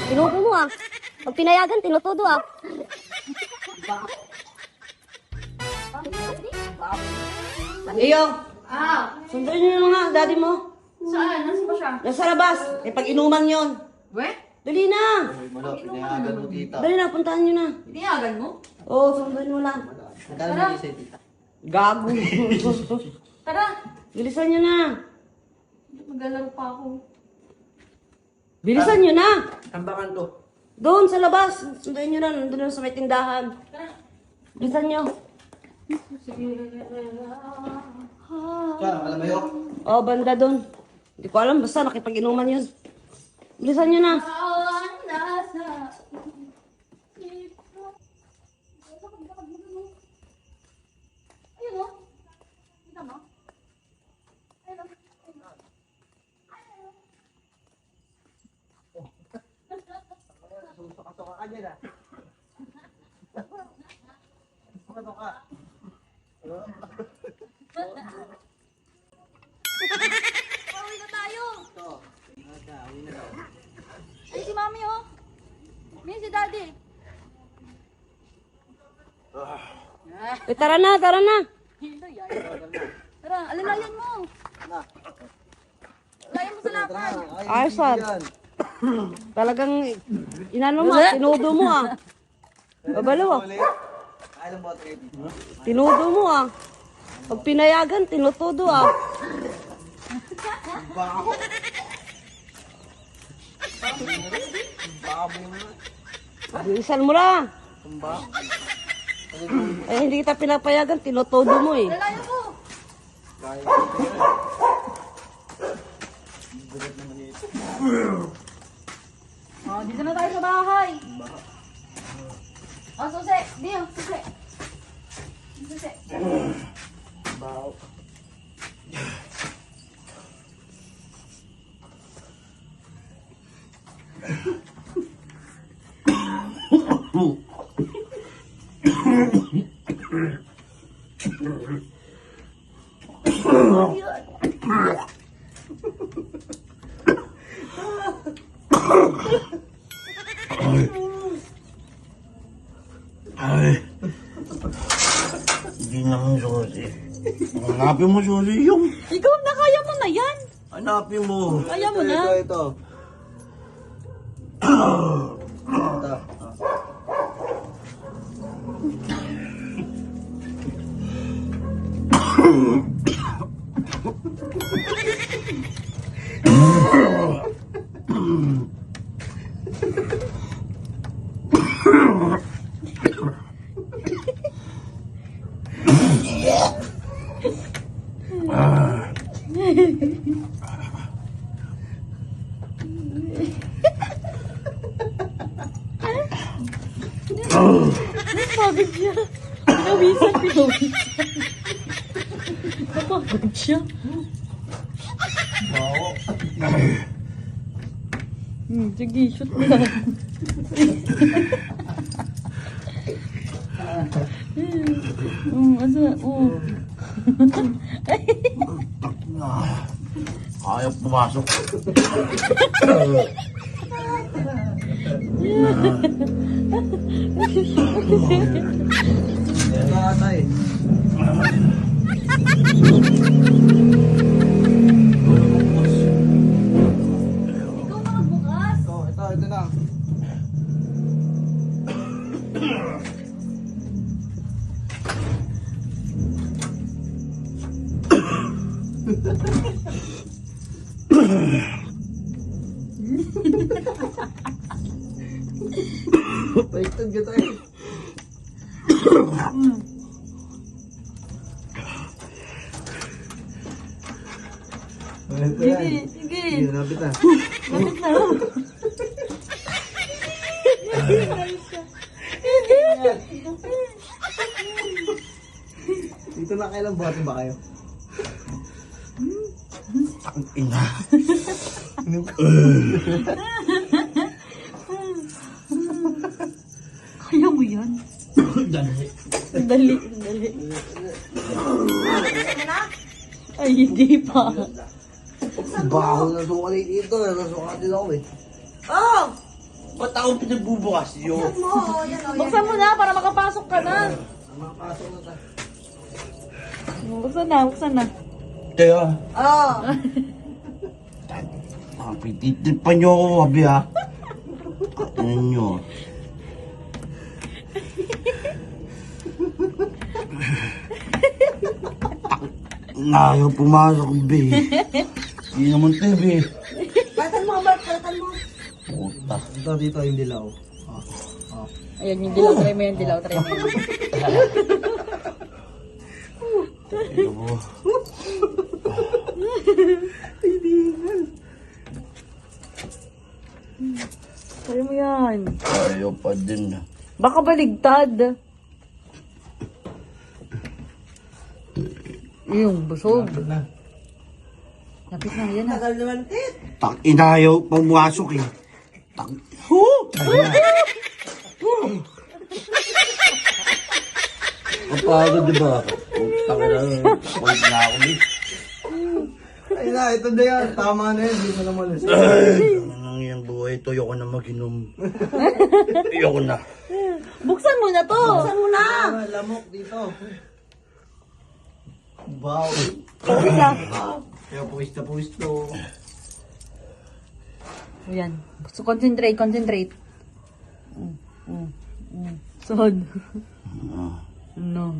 Tinudo mo ah. Pag pinayagan, tinutudo ah. Iyo, Ah, sundan niyo nga, daddy mo. saan? Nasaan ba siya? Nasa labas. Eh, pag inuman yon. We? Dali na. Wala, pinayagan mo tita. Dali na, puntahan nyo na. Tinayagan mo? Oo, sundan mo lang. Magkano mo isa tita? Gago. Tara! Bilisan nyo na. Maglalaro pa ako. Bilisan nyo na. Tambakan to. Doon sa labas. Sundan nyo na. Nandun na sa may tindahan. Tara! Bilisan nyo. Saan? Alam mo yun? Oh, banda doon. Hindi ko alam. Basta nakipag-inuman yun. Bilisan nyo na. Ayun o. Kita mo? Ayun o. Suka-suka ka dyan ah. Suka-suka. Pauwi na tayo! Ito. Uwi na daw. Ay, si mami oh. May si daddy. Eh, tara na, tara na. Tara, alalayan mo. Alalayan mo sa lapad. Ayos ah. Talagang inano mo, tinudo mo ah. Babalo ah. Kaya lang ba ito kayo dito? Tinudo mo ah. Pag pinayagan, tinutudo ah. Bako. Bako mo na. Bilisan mo na. Tumba. Eh, hindi kita pinapayagan, tinutudo mo eh. Alalayan mo. Kaya. Gulat naman ito. Oh, dito na tayo sa bahay. Oh, susi. Dio, susi. Susi. Bako. Ay. Hindi naman susi. Hanapin mo susi yung. Ikaw na, kaya mo na yan. Hanapin mo. Kaya mo na. Ito. Napagod siya. Pinawisan. Napagod siya. Sige, shoot mo lang. Asa? Ayaw pumasok. Ito ata eh. Ikaw magbukas. Ito na. Baliktad ka tayo. Sige, sige. Sige, lapit na. Lapit na. Dito na kailang bote ba kayo? Ang ina. Kaya mo yan. Dali. Dali, dali. Ay, hindi pa. Baho na suka dito. Nasuka din ako eh. Oh! O ako pinagbubukas yun. Buksan mo na para makapasok ka na. Buksan na, buksan na. Kaya, Oh. pititipan niyo ako, abi ha. Ano nyo? Ayaw pumasok, be. Hindi naman tayo, be. Balatan mo, Bart. Balatan mo. Puta. Dito, yung dilaw. Ayan, yung dilaw, try mo yan, dilaw, try mo yan. Ayaw mo. Try mo yan. Ayaw pa din. Baka baligtad. Yung busog. Lapit na, yan na. Tagal naman, Tit. Tak, inayaw pumasok eh. Tak. Kapagod, di ba? Puta ka na. Pagod na ako, be. Ay na, ito na yan. Tama na yan. Hindi mo na malis. Ano nang yung buhay ito? Ayoko na mag-inom. Ayoko na. Buksan mo na to. Buksan mo na. Lamok dito. Wow. Tapos na. Kaya puwis na puwis to. Ayan. So, concentrate, concentrate. Sod. No.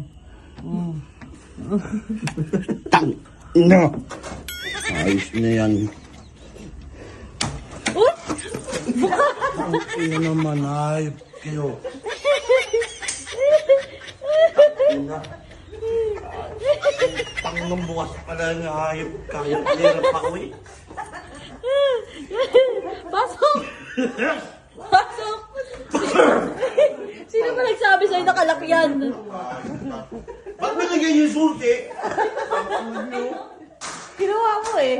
Tang! Ina! Ayos na yan. Ina naman, ayop kayo. Ina. Tang ng bukas pala ng ayop. Kaya palera pa ako eh. Pasok! Pasok! Sino ba nagsabi sa'yo nakalak yan? Ba't nilagay yung sulti? Kinuha mo eh.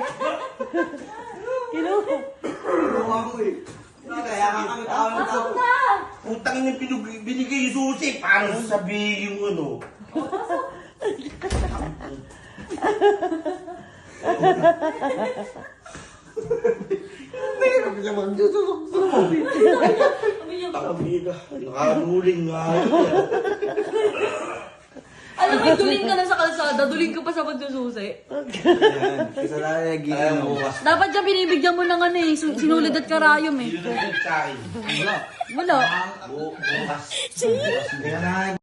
Kinuha. Gawa ko eh. Kaya ka kami tawag ng tao. Pasok na! Utang yung binigay yung susi. Paano sasabihin yung ano? Meron ka magsususok. Takabida. Nakaruling nga. Alam mo, duling ka na sa kalsada, duling ka pa sa magsususi. Yan. Isa lang yung gigil mo. Dapat dyan binibigyan mo ng ano eh, sinulid at karayom eh. Sino nagsabi sa akin? Wala. Bukas. Kaya na,